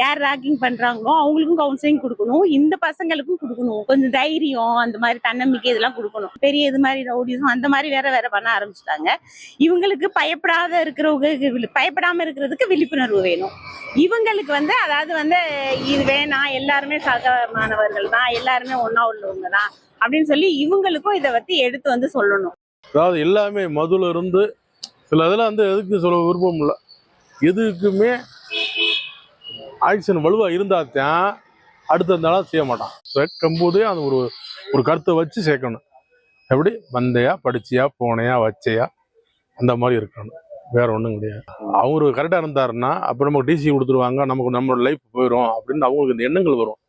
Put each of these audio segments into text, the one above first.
யார் ராகிங் பண்றாங்களோ அவங்களுக்கும் கவுன்சிலிங் கொடுக்கணும், இந்த பசங்களுக்கும் கொடுக்கணும். கொஞ்சம் தைரியம், அந்த மாதிரி தன்னம்பிக்கை இதெல்லாம் கொடுக்கணும். பெரிய இது மாதிரி ரவுடிசம் அந்த மாதிரி வேற வேற பண்ண ஆரம்பிச்சுட்டாங்க. இவங்களுக்கு பயப்படாம இருக்கிறதுக்கு விழிப்புணர்வு வேணும். இவங்களுக்கு அதாவது இது வேணாம், எல்லாருமே சக மாணவர்கள் தான், எல்லாருமே ஒன்னா உள்ளவங்க தான் அப்படின்னு சொல்லி இவங்களுக்கும் இதை பத்தி எடுத்து சொல்லணும். அதாவது எல்லாமே மதுல இருந்து சில இதெல்லாம் எதுக்கு சொல்ல விருப்பம் இல்லை. எதுக்குமே ஆக்ஷன் வலுவா இருந்தாத்தான் அடுத்த நாளாக செய்ய மாட்டான். சேர்க்கும் போதே அந்த ஒரு கருத்தை வச்சு சேர்க்கணும். எப்படி வந்தையா, படிச்சியா, போனையா, வச்சையா, அந்த மாதிரி இருக்கணும். வேற ஒன்றும் கிடையாது. அவரு கரெக்டாக இருந்தாருன்னா அப்போ நமக்கு டிசி கொடுத்துருவாங்க, நம்மளோட லைஃப் போயிடும் அப்படின்னு அவங்களுக்கு இந்த எண்ணங்கள் வரும்.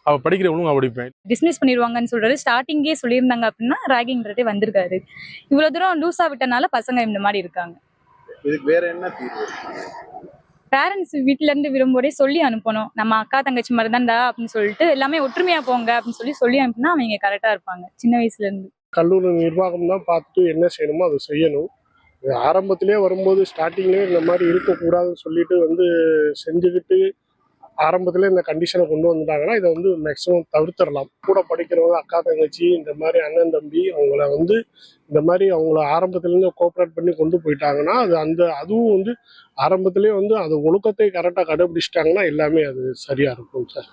அவ படிக்கிறவங்களும் அவ படிப்பேன் டிஸ்மிஸ் பண்ணிடுவாங்கன்னு சொல்றது ஸ்டார்டிங்கே சொல்லியிருந்தாங்க அப்படின்னா ராகிங்கிறதே வந்திருக்காரு. இவ்வளவு தூரம் லூஸா விட்டனால பசங்க இந்த மாதிரி இருக்காங்க. இதுக்கு வேற என்ன தீர்வு? பேரண்ட்ஸ் வீட்டுல இருந்து விரும்புறே சொல்லி அனுப்பணும். நம்ம அக்கா தங்கச்சி மாதிரி தான்டா அப்படின்னு சொல்லிட்டு எல்லாமே ஒற்றுமையா போங்க அப்படின்னு சொல்லி அனுப்புனா அவங்க கரெக்டா இருப்பாங்க. சின்ன வயசுல இருந்து கல்லூரி நிர்வாகம் தான் பார்த்துட்டு என்ன செய்யணுமோ அதை செய்யணும். ஆரம்பத்திலே வரும்போது ஸ்டார்டிங்லேயே இந்த மாதிரி இருக்கக்கூடாதுன்னு சொல்லிட்டு செஞ்சுக்கிட்டு ஆரம்பத்திலே இந்த கண்டிஷனை கொண்டு வந்துட்டாங்கன்னா இதை மேக்ஸிமம் தவிர்த்திடலாம். கூட படிக்கிறவங்க அக்கா தங்கச்சி இந்த மாதிரி அண்ணன் தம்பி அவங்கள இந்த மாதிரி அவங்கள ஆரம்பத்துலேருந்து கோஆப்ரேட் பண்ணி கொண்டு போயிட்டாங்கன்னா அதுவும் ஆரம்பத்திலே அது ஒழுக்கத்தை கரெக்டாக கடைபிடிச்சிட்டாங்கன்னா எல்லாமே அது சரியா இருக்கும் சார்.